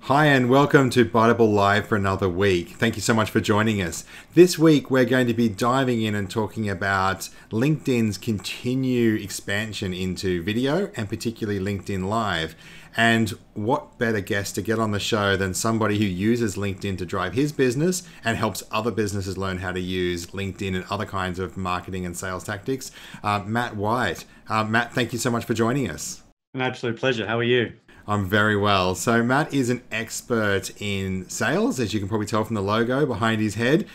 Hi and welcome to Biteable Live for another week. Thank you so much for joining us. This week we're going to be diving in and talking about LinkedIn's continued expansion into video and particularly LinkedIn Live. And what better guest to get on the show than somebody who uses LinkedIn to drive his business and helps other businesses learn how to use LinkedIn and other kinds of marketing and sales tactics, Matt Whyatt. Matt, thank you so much for joining us. An absolute pleasure. How are you? I'm very well. So Matt is an expert in sales, as you can probably tell from the logo behind his head.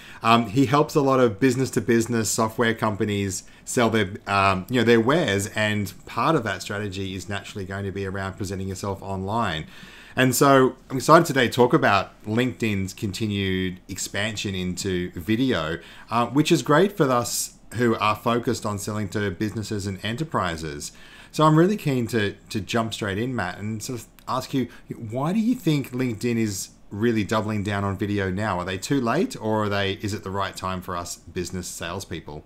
He helps a lot of business-to-business software companies sell their wares, and part of that strategy is naturally going to be around presenting yourself online. And so I'm excited today to talk about LinkedIn's continued expansion into video, which is great for us who are focused on selling to businesses and enterprises. So I'm really keen to jump straight in, Matt, and sort of ask you, why do you think LinkedIn is really doubling down on video now? Are they too late, or is it the right time for us business salespeople?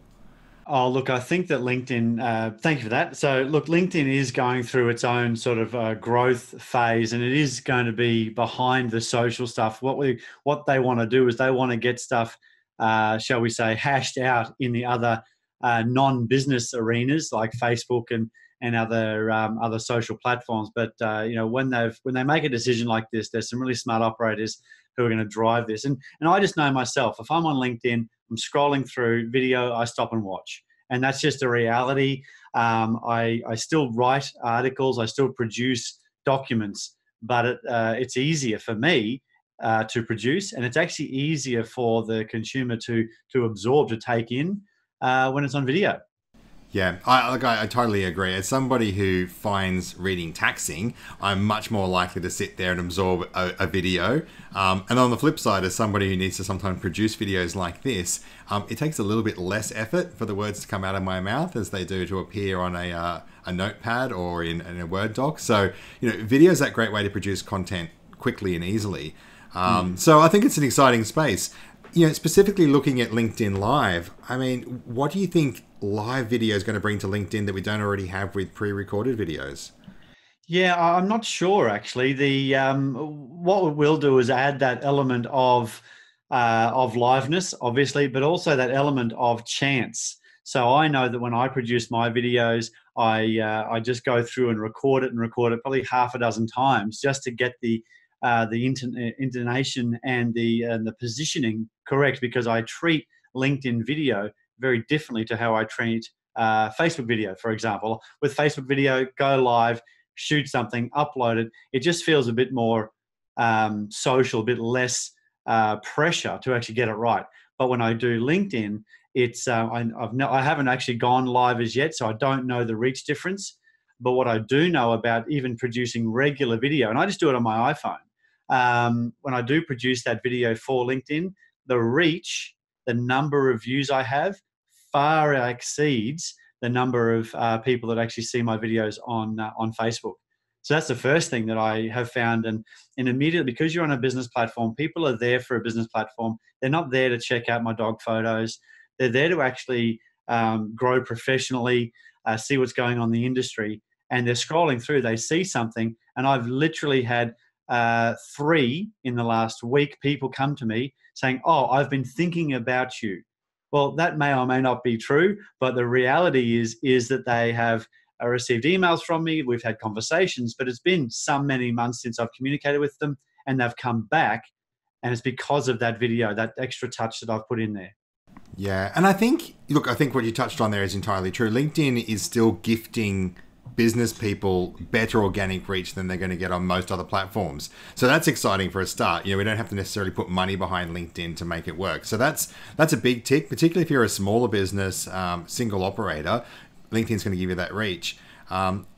Oh, look, I think that LinkedIn, thank you for that. So, look, LinkedIn is going through its own sort of growth phase, and it is going to be behind the social stuff. What they want to do is they want to get stuff, shall we say, hashed out in the other non-business arenas like Facebook and other social platforms. But when they make a decision like this, there's some really smart operators who are going to drive this. And I just know myself, if I'm on LinkedIn, I'm scrolling through video, I stop and watch. And that's just a reality. I still write articles, I still produce documents, but it's easier for me to produce, and it's actually easier for the consumer to absorb, to take in when it's on video. Yeah, I totally agree. As somebody who finds reading taxing, I'm much more likely to sit there and absorb a video. And on the flip side, as somebody who needs to sometimes produce videos like this, it takes a little bit less effort for the words to come out of my mouth as they do to appear on a notepad or in a Word doc. So, video is that great way to produce content quickly and easily. So I think it's an exciting space. Specifically looking at LinkedIn Live, I mean, what do you think live video is going to bring to LinkedIn that we don't already have with pre-recorded videos? Yeah, I'm not sure actually. The what we'll do is add that element of liveness, obviously, but also that element of chance. So I know that when I produce my videos, I just go through and record it probably half a dozen times just to get the intonation and the positioning correct, because I treat LinkedIn video very differently to how I treat Facebook video, for example. With Facebook video, go live, shoot something, upload it. It just feels a bit more social, a bit less pressure to actually get it right. But when I do LinkedIn, it's I haven't actually gone live as yet, so I don't know the reach difference. But what I do know about even producing regular video, and I just do it on my iPhone, when I do produce that video for LinkedIn, the reach, the number of views I have far exceeds the number of people that actually see my videos on Facebook. So that's the first thing that I have found. And immediately, because you're on a business platform, people are there for a business platform. They're not there to check out my dog photos. They're there to actually grow professionally, see what's going on in the industry. And they're scrolling through, they see something. And I've literally had 3 in the last week people come to me saying, "Oh, I've been thinking about you." Well, that may or may not be true, but the reality is that they have received emails from me. We've had conversations, but it's been some many months since I've communicated with them, and they've come back, and it's because of that video, that extra touch that I've put in there. Yeah, and I think what you touched on there is entirely true. LinkedIn is still gifting business people better organic reach than they're going to get on most other platforms. So that's exciting for a start. We don't have to necessarily put money behind LinkedIn to make it work. So that's a big tick, particularly if you're a smaller business, single operator. LinkedIn's going to give you that reach.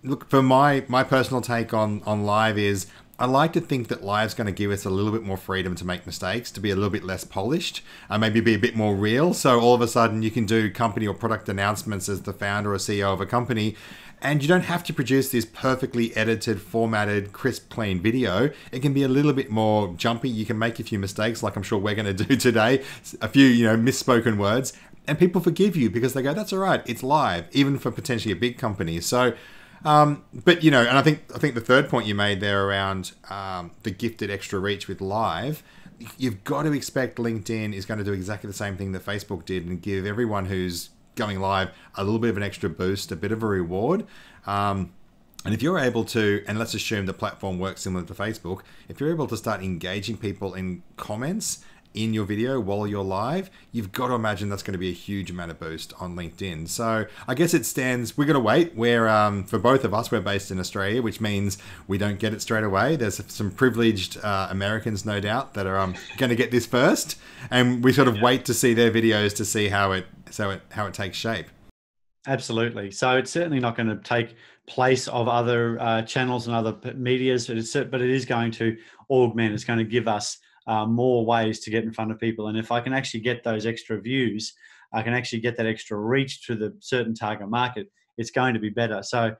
Look, for my personal take on live is, I like to think that live's going to give us a little bit more freedom to make mistakes, to be a little bit less polished, maybe be a bit more real. So all of a sudden you can do company or product announcements as the founder or CEO of a company, and you don't have to produce this perfectly edited, formatted, crisp, clean video. It can be a little bit more jumpy. You can make a few mistakes, like I'm sure we're going to do today, a few misspoken words, and people forgive you because they go, "That's all right, it's live," even for potentially a big company. So But you know, and I think the third point you made there around the gifted extra reach with live, you've got to expect LinkedIn is going to do exactly the same thing that Facebook did and give everyone who's going live a little bit of an extra boost, a bit of a reward. And if you're able to, and let's assume the platform works similar to Facebook, if you're able to start engaging people in comments in your video while you're live, you've got to imagine that's going to be a huge amount of boost on LinkedIn. So I guess it stands, we're going to wait. We're, for both of us, we're based in Australia, which means we don't get it straight away. There's some privileged Americans, no doubt, that are going to get this first. And we sort of wait to see their videos to see how it takes shape. Absolutely. So it's certainly not going to take place of other channels and other medias, but it is going to augment. It's going to give us more ways to get in front of people. And if I can actually get those extra views, I can actually get that extra reach to the certain target market, it's going to be better. So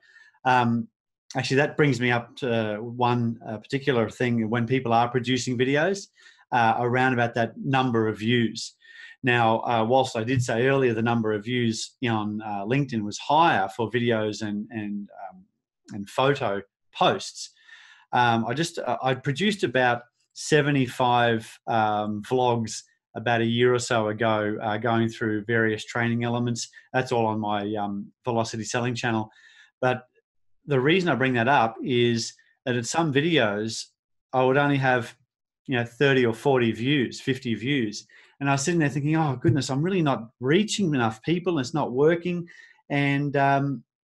actually that brings me up to one particular thing when people are producing videos around about that number of views. Now, whilst I did say earlier the number of views on LinkedIn was higher for videos and photo posts, I produced about 75 vlogs about a year or so ago, going through various training elements. That's all on my Velocity Selling channel. But the reason I bring that up is that at some videos, I would only have 30 or 40 views, 50 views. And I was sitting there thinking, oh, goodness, I'm really not reaching enough people. And it's not working. And I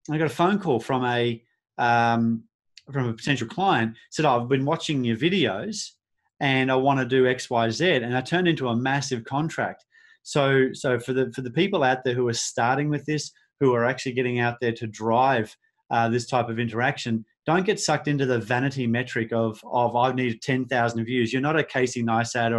got a phone call from a potential client, said, oh, I've been watching your videos and I want to do X, Y, Z. And I turned into a massive contract. So for the people out there who are starting with this, who are actually getting out there to drive this type of interaction, don't get sucked into the vanity metric of I need 10,000 views. You're not a Casey Neistat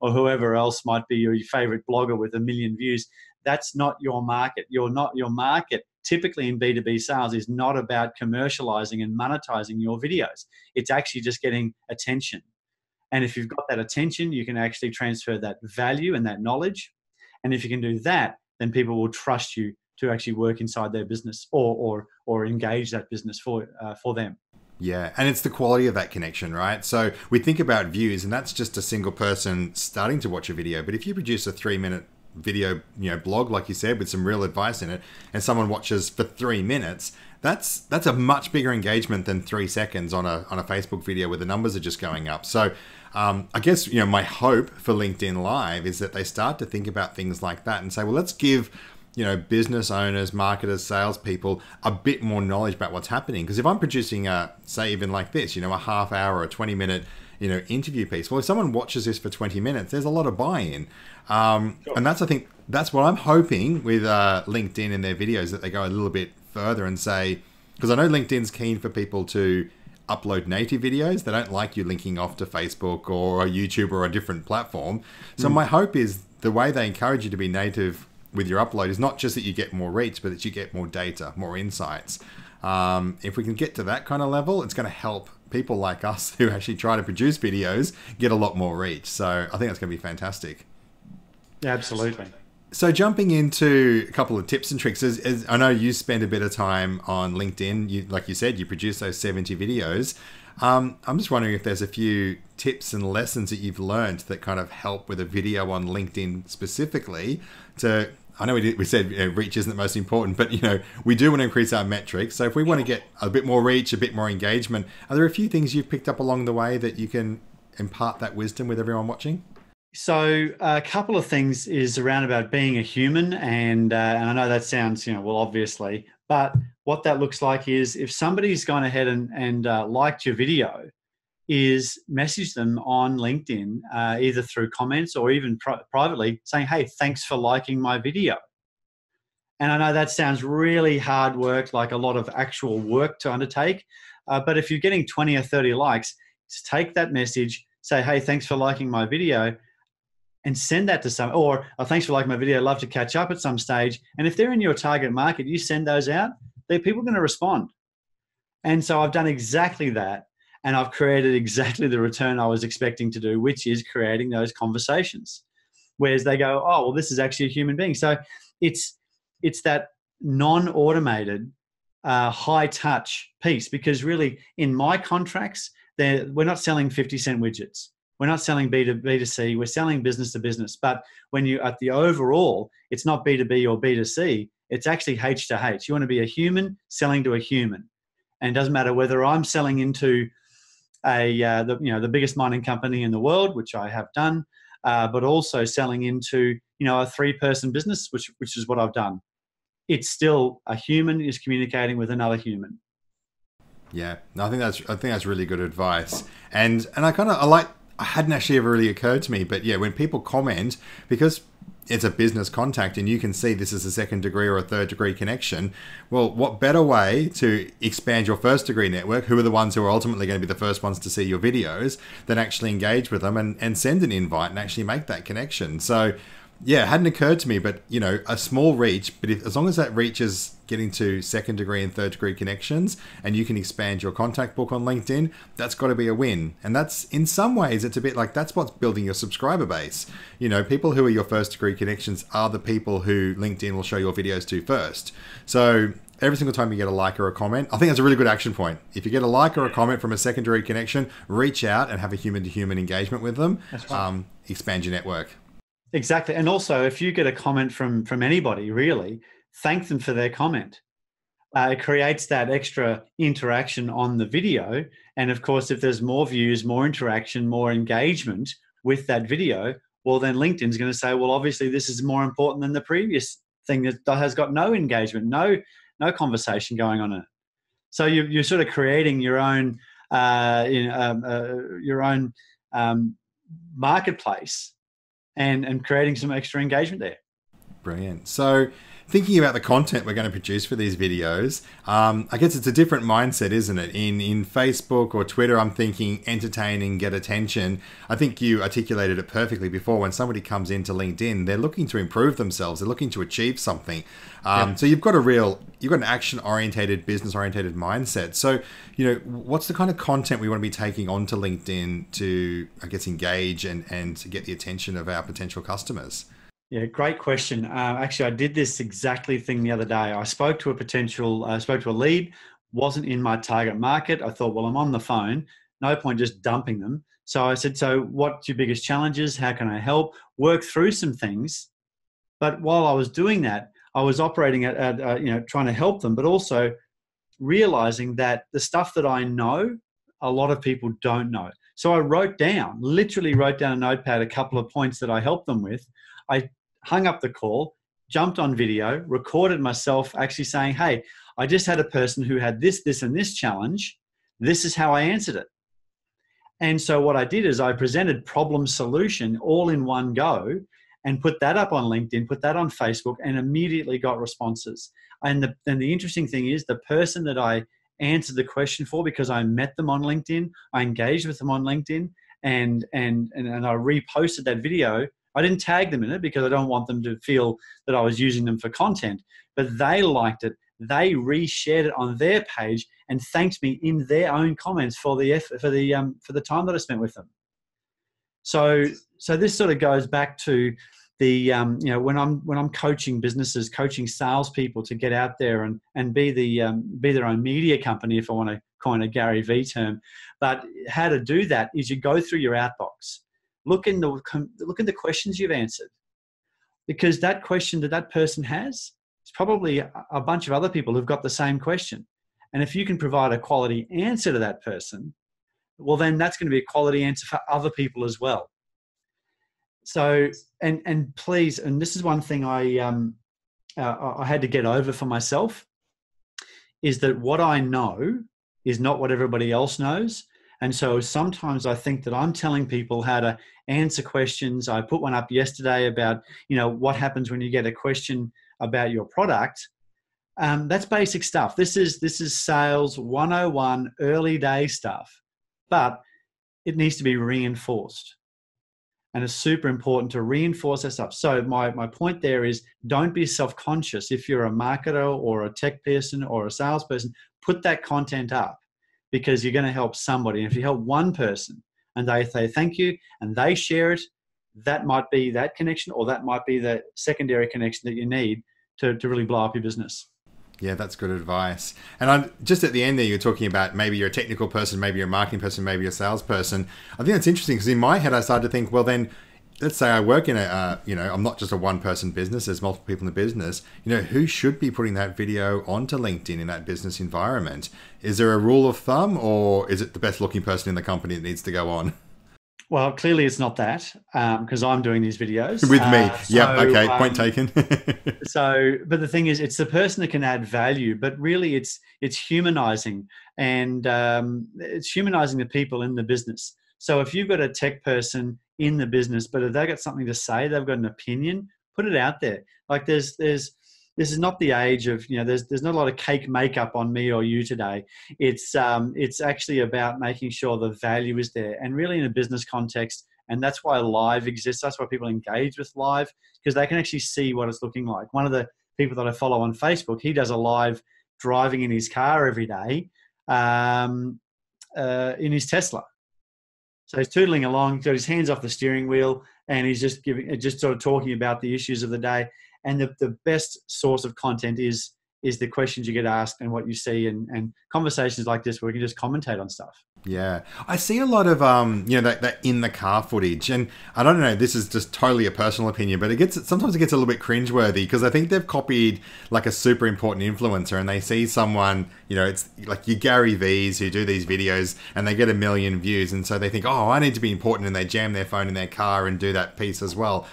or whoever else might be your favorite blogger with 1 million views. That's not your market. Your market typically in B2B sales is not about commercializing and monetizing your videos. It's actually just getting attention. And if you've got that attention, you can actually transfer that value and that knowledge. And if you can do that, then people will trust you to actually work inside their business or engage that business for them. Yeah, and it's the quality of that connection, right? So we think about views, and that's just a single person starting to watch a video. But if you produce a 3-minute video, blog, like you said, with some real advice in it, and someone watches for 3 minutes, that's a much bigger engagement than 3 seconds on a Facebook video where the numbers are just going up. So I guess my hope for LinkedIn Live is that they start to think about things like that and say, well, let's give business owners, marketers, salespeople a bit more knowledge about what's happening. Because if I'm producing say even like this, a half hour or a 20-minute, interview piece. Well, if someone watches this for 20 minutes, there's a lot of buy-in. Sure. And I think that's what I'm hoping with LinkedIn in their videos, that they go a little bit further and say, because I know LinkedIn's keen for people to upload native videos. They don't like you linking off to Facebook or a YouTube or a different platform. So my hope is the way they encourage you to be native with your upload is not just that you get more reach, but that you get more data, more insights. If we can get to that kind of level, it's going to help people like us who actually try to produce videos get a lot more reach. So I think that's going to be fantastic. Yeah, absolutely. So jumping into a couple of tips and tricks, as I know you spend a bit of time on LinkedIn. Like you said, you produce those 70 videos. I'm just wondering if there's a few tips and lessons that you've learned that kind of help with a video on LinkedIn specifically to, I know we said reach isn't the most important, but we do want to increase our metrics. So if we want to get a bit more reach, a bit more engagement, are there a few things you've picked up along the way that you can impart that wisdom with everyone watching? So a couple of things is around about being a human, and I know that sounds well, obviously, but what that looks like is if somebody's gone ahead and liked your video, is message them on LinkedIn, either through comments or even privately, saying, hey, thanks for liking my video. And I know that sounds really hard work, like a lot of actual work to undertake, but if you're getting 20 or 30 likes, just take that message, say, hey, thanks for liking my video, and send that to some, or oh, thanks for liking my video, love to catch up at some stage. And if they're in your target market, you send those out, people are going to respond. And so I've done exactly that. And I've created exactly the return I was expecting to do, which is creating those conversations. Whereas they go, oh, well, this is actually a human being. So it's that non-automated high touch piece, because really in my contracts, we're not selling 50-cent widgets. We're not selling B2C. We're selling business to business. But when you at the overall, it's not B2B or B2C. It's actually H to H. You want to be a human selling to a human, and it doesn't matter whether I'm selling into the biggest mining company in the world, which I have done, but also selling into a 3-person business, which is what I've done. It's still a human is communicating with another human. Yeah, no, I think that's really good advice, and I hadn't actually ever really occurred to me, but yeah, when people comment, because it's a business contact and you can see this is a 2nd degree or a 3rd degree connection, well, what better way to expand your 1st degree network, who are the ones who are ultimately going to be the first ones to see your videos, than actually engage with them and send an invite and actually make that connection. So yeah, it hadn't occurred to me, but a small reach, but as long as that reach is getting to 2nd degree and 3rd degree connections, and you can expand your contact book on LinkedIn, that's got to be a win. And that's, in some ways, it's a bit like that's what's building your subscriber base. People who are your 1st degree connections are the people who LinkedIn will show your videos to first. So every single time you get a like or a comment, I think that's a really good action point. If you get a like or a comment from a secondary connection, reach out and have a human-to-human engagement with them. That's right. Expand your network. Exactly. And also, if you get a comment from anybody, really, thank them for their comment. It creates that extra interaction on the video. And of course, if there's more views, more interaction, more engagement with that video, well, then LinkedIn's going to say, well, obviously this is more important than the previous thing that has got no engagement, no conversation going on in it. So you're sort of creating your own marketplace and creating some extra engagement there. Brilliant. So thinking about the content we're going to produce for these videos, I guess it's a different mindset, isn't it? In Facebook or Twitter, I'm thinking entertaining, get attention. I think you articulated it perfectly before. When somebody comes into LinkedIn, they're looking to improve themselves. They're looking to achieve something. So you've got an action-orientated, business-orientated mindset. So, what's the kind of content we want to be taking onto LinkedIn to, I guess, engage and to get the attention of our potential customers? Yeah, great question. Actually, I did this exactly thing the other day. I spoke to a lead, wasn't in my target market. I thought, well, I'm on the phone, no point just dumping them. So I said, so what's your biggest challenges? How can I help? Work through some things. But while I was doing that, I was operating at trying to help them, but also realizing that the stuff that I know, a lot of people don't know. So I literally wrote down a notepad, a couple of points that I helped them with. I hung up the call, jumped on video, recorded myself actually saying, hey, I just had a person who had this, and this challenge. This is how I answered it. And so what I did is I presented problem solution all in one go and put that up on LinkedIn, put that on Facebook, and immediately got responses. And the interesting thing is the person that I answered the question for, because I met them on LinkedIn, I engaged with them on LinkedIn, and I reposted that video. I didn't tag them in it because I don't want them to feel that I was using them for content, but they liked it. They reshared it on their page and thanked me in their own comments for the time that I spent with them. So this sort of goes back to the when I'm coaching businesses, coaching salespeople to get out there and be their own media company, if I want to coin a Gary Vee term. But how to do that is you go through your outbox. Look in the questions you've answered, because that question that person has is probably a bunch of other people who've got the same question. And if you can provide a quality answer to that person, well, then that's going to be a quality answer for other people as well. So, and please, and this is one thing I had to get over for myself, is that what I know is not what everybody else knows. And so sometimes I think that I'm telling people how to answer questions. I put one up yesterday about, what happens when you get a question about your product. That's basic stuff. This is sales 101, early day stuff, but it needs to be reinforced. And it's super important to reinforce that stuff. So my point there is, don't be self-conscious. If you're a marketer or a tech person or a salesperson, put that content up, because you're going to help somebody. And if you help one person and they say thank you and they share it, that might be that connection, or that might be the secondary connection that you need to really blow up your business. Yeah, that's good advice. And just at the end there, you're talking about maybe you're a technical person, maybe you're a marketing person, maybe you're a salesperson. I think that's interesting because in my head, I started to think, well, then let's say I work in I'm not just a one person business, there's multiple people in the business. Who should be putting that video onto LinkedIn in that business environment? Is there a rule of thumb, or is it the best looking person in the company that needs to go on? Well, clearly it's not that, because I'm doing these videos. With me. Yeah, okay, point taken. But the thing is, it's the person that can add value, but really it's humanizing, and it's humanizing the people in the business. So if you've got a tech person in the business, but if they've got something to say, they've got an opinion, put it out there. Like this is not the age of, there's not a lot of cake makeup on me or you today. It's actually about making sure the value is there, and really in a business context. And that's why live exists. That's why people engage with live, because they can actually see what it's looking like. One of the people that I follow on Facebook, he does a live driving in his car every day, in his Tesla. So he's tootling along, got his hands off the steering wheel, and he's just sort of talking about the issues of the day. And the best source of content is the questions you get asked and what you see, and conversations like this where we can just commentate on stuff. Yeah, I see a lot of that in the car footage, and I don't know. This is just totally a personal opinion, but sometimes it gets a little bit cringeworthy because I think they've copied like a super important influencer, and they see someone, it's like your Gary V's who do these videos, and they get 1 million views, and so they think, oh, I need to be important, and they jam their phone in their car and do that piece as well.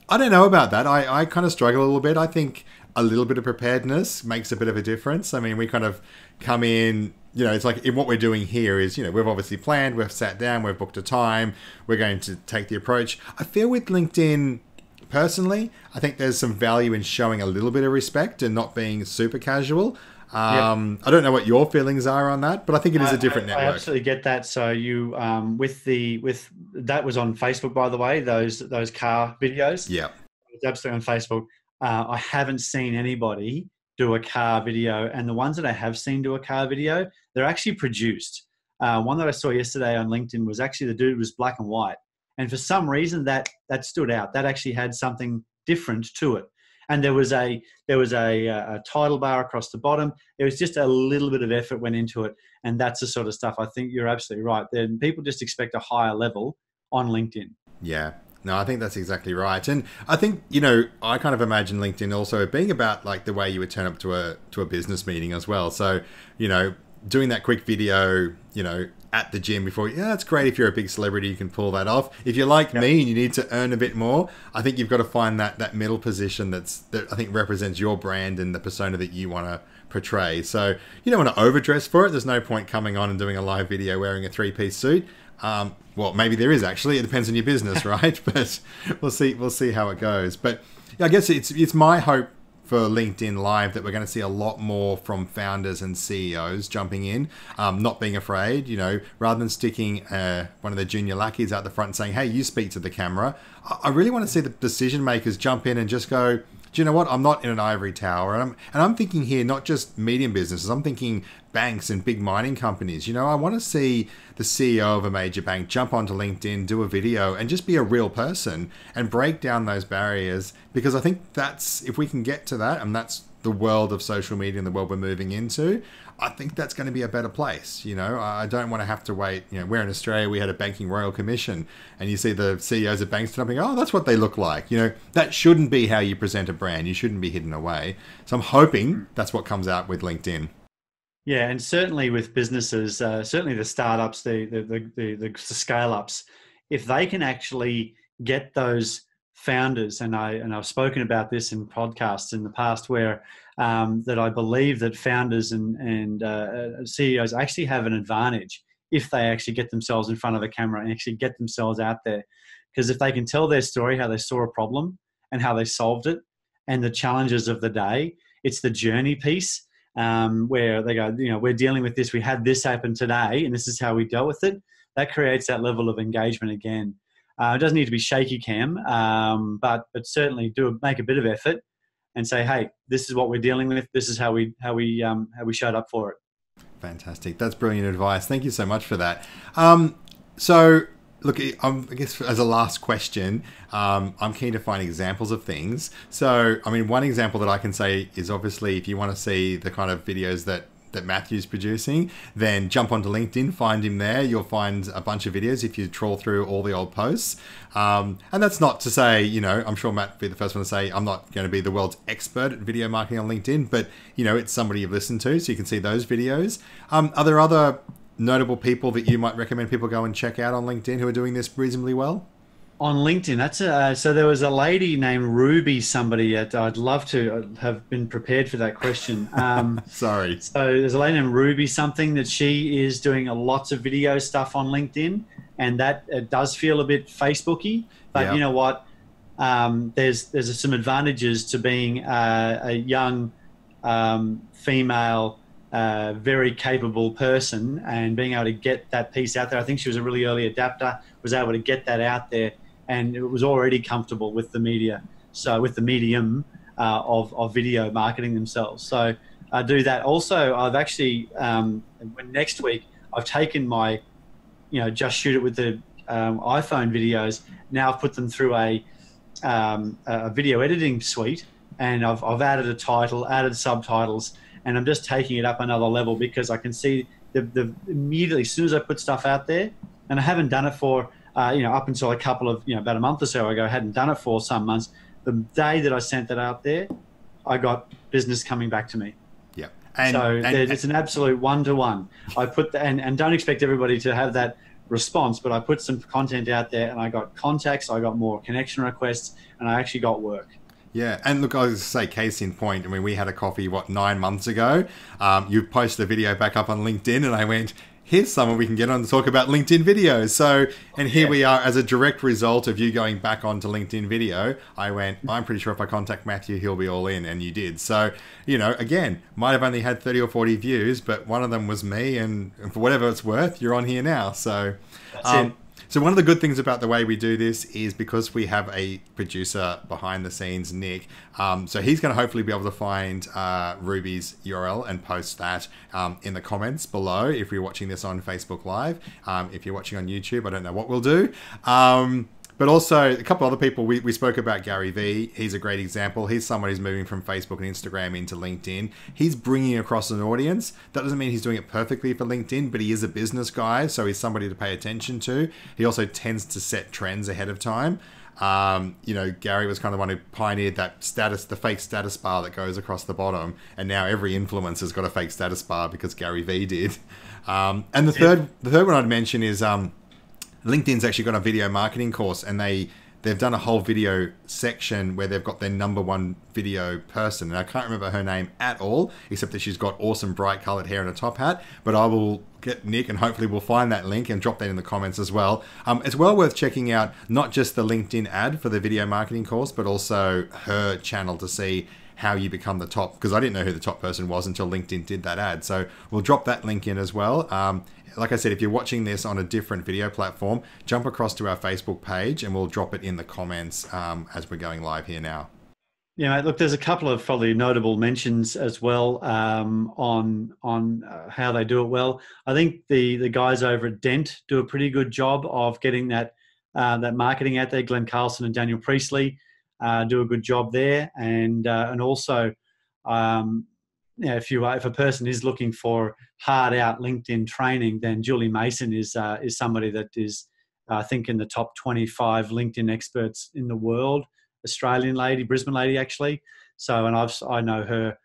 I don't know about that. I kind of struggle a little bit. I think a little bit of preparedness makes a bit of a difference. I mean, we kind of come in, it's like what we're doing here is, we've obviously planned, we've sat down, we've booked a time, we're going to take the approach. I feel with LinkedIn, personally, I think there's some value in showing a little bit of respect and not being super casual. Yep. I don't know what your feelings are on that, but I think it is a different network. I absolutely get that. So you, with that was on Facebook, by the way, those car videos. Yeah, it's absolutely on Facebook. I haven't seen anybody do a car video, and the ones that I have seen do a car video, they're actually produced. One that I saw yesterday on LinkedIn was actually the dude was black and white, and for some reason that stood out. That actually had something different to it. And there was a title bar across the bottom. There was just a little bit of effort went into it, and that's the sort of stuff. I think you're absolutely right. Then people just expect a higher level on LinkedIn. Yeah. No, I think that's exactly right. And I think, I kind of imagine LinkedIn also being about like the way you would turn up to a business meeting as well. So, doing that quick video, at the gym before, that's great. If you're a big celebrity, you can pull that off. If you're like me and you need to earn a bit more, I think you've got to find that middle position that I think represents your brand and the persona that you want to portray. So you don't want to overdress for it. There's no point coming on and doing a live video wearing a 3-piece suit. Well, maybe there is actually. It depends on your business, right? But we'll see how it goes. But I guess it's my hope for LinkedIn Live that we're going to see a lot more from founders and CEOs jumping in, not being afraid, rather than sticking one of the junior lackeys out the front and saying, hey, you speak to the camera. I really want to see the decision makers jump in and just go, do you know what? I'm not in an ivory tower. And I'm thinking here, not just medium businesses. I'm thinking banks and big mining companies. I want to see the CEO of a major bank jump onto LinkedIn, do a video, and just be a real person and break down those barriers. Because I think if we can get to that, and that's the world of social media and the world we're moving into, I think that's going to be a better place. I don't want to have to wait. We're in Australia, we had a banking royal commission, and you see the CEOs of banks jumping, oh, that's what they look like. That shouldn't be how you present a brand. You shouldn't be hidden away. So I'm hoping that's what comes out with LinkedIn. Yeah, and certainly with businesses, certainly the startups, the scale-ups, if they can actually get those founders, and I've spoken about this in podcasts in the past, where that I believe that founders and CEOs actually have an advantage if they actually get themselves in front of a camera and actually get themselves out there. Because if they can tell their story, how they saw a problem and how they solved it, and the challenges of the day, it's the journey piece. Where they go, we're dealing with this, we had this happen today, and this is how we dealt with it. That creates that level of engagement again. It doesn't need to be shaky cam, but certainly make a bit of effort and say, hey, this is what we're dealing with. This is how we showed up for it. Fantastic. That's brilliant advice. Thank you so much for that. So Look, I guess as a last question, I'm keen to find examples of things. So, I mean, one example that I can say is obviously if you want to see the kind of videos that Matthew's producing, then jump onto LinkedIn, find him there. You'll find a bunch of videos if you trawl through all the old posts. And that's not to say, I'm sure Matt would be the first one to say, I'm not going to be the world's expert at video marketing on LinkedIn, but, it's somebody you've listened to, so you can see those videos. Are there other notable people that you might recommend people go and check out on LinkedIn who are doing this reasonably well? On LinkedIn, so there was a lady named Ruby somebody. I'd love to have been prepared for that question. Sorry. So there's a lady named Ruby something that she is doing lots of video stuff on LinkedIn, and that it does feel a bit Facebooky. But Yeah. you know what? There's some advantages to being a young female, very capable person and being able to get that piece out there. I think she was a really early adapter, was able to get that out there, and it was already comfortable with the media, so with the medium of video marketing themselves. So I do that. Also, I've actually, next week, I've taken my, just shoot it with the iPhone videos. Now I've put them through a video editing suite, and I've added a title, added subtitles, and I'm just taking it up another level because I can see the immediately, as soon as I put stuff out there, and I haven't done it for, up until a couple of, about a month or so ago, I hadn't done it for some months. The day that I sent that out there, I got business coming back to me. Yeah. It's an absolute one-to-one. I put and don't expect everybody to have that response, but I put some content out there and I got contacts, I got more connection requests, and I actually got work. Yeah, and look, I was to say, case in point, I mean, we had a coffee, 9 months ago. You posted a video back up on LinkedIn, and I went, here's someone we can get on to talk about LinkedIn videos. So, and here we are as a direct result of you going back onto LinkedIn video. I went, I'm pretty sure if I contact Matthew, he'll be all in, and you did. So, again, might have only had 30 or 40 views, but one of them was me, and for whatever it's worth, you're on here now. So, That's it. So one of the good things about the way we do this is because we have a producer behind the scenes, Nick. So he's going to hopefully be able to find Ruby's URL and post that in the comments below if you're watching this on Facebook Live. If you're watching on YouTube, I don't know what we'll do. But also a couple other people, we spoke about Gary Vee. He's a great example. He's someone who's moving from Facebook and Instagram into LinkedIn. He's bringing across an audience. That doesn't mean he's doing it perfectly for LinkedIn, but he is a business guy, so he's somebody to pay attention to. He also tends to set trends ahead of time. Gary was kind of the one who pioneered that the fake status bar that goes across the bottom, and now every influencer's got a fake status bar because Gary Vee did. And the third one I'd mention is LinkedIn's actually got a video marketing course, and they've done a whole video section where they've got their number one video person, and I can't remember her name at all, except that she's got awesome bright colored hair and a top hat. But I will get Nick, and hopefully we'll find that link and drop that in the comments as well. It's well worth checking out not just the LinkedIn ad for the video marketing course, but also her channel to see how you become the top, because I didn't know who the top person was until LinkedIn did that ad. So we'll drop that link in as well. Like I said, if you're watching this on a different video platform, jump across to our Facebook page and we'll drop it in the comments as we're going live here now. Yeah, look, there's a couple of probably notable mentions as well on how they do it well. I think the guys over at Dent do a pretty good job of getting that marketing out there. Glenn Carlson and Daniel Priestley do a good job there, and also if a person is looking for hard out LinkedIn training, then Julie Mason is somebody that is I think in the top 25 LinkedIn experts in the world. Australian lady, Brisbane lady actually. So, and I know her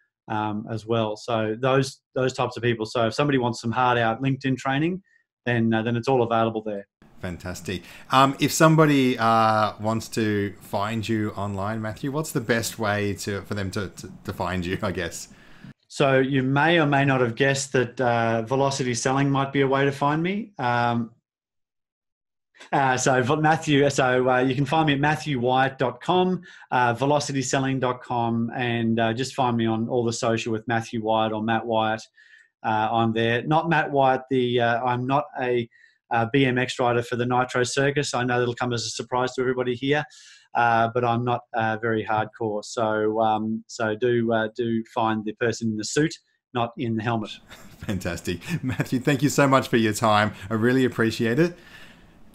as well. So those types of people. So if somebody wants some hard out LinkedIn training, then it's all available there. Fantastic. If somebody wants to find you online, Matthew, what's the best way for them to find you, I guess? So you may or may not have guessed that velocity selling might be a way to find me. Matthew, you can find me at matthewwhyatt.com, velocityselling.com, and just find me on all the social with Matthew Whyatt or Matt Whyatt. I'm there. Not Matt Whyatt. I'm not a BMX rider for the Nitro Circus. I know that'll come as a surprise to everybody here, but I'm not very hardcore. So do find the person in the suit, not in the helmet. Fantastic. Matthew, thank you so much for your time. I really appreciate it.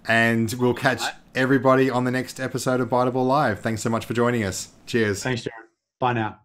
And we'll catch everybody on the next episode of Biteable Live. Thanks so much for joining us. Cheers. Thanks, Jared. Bye now.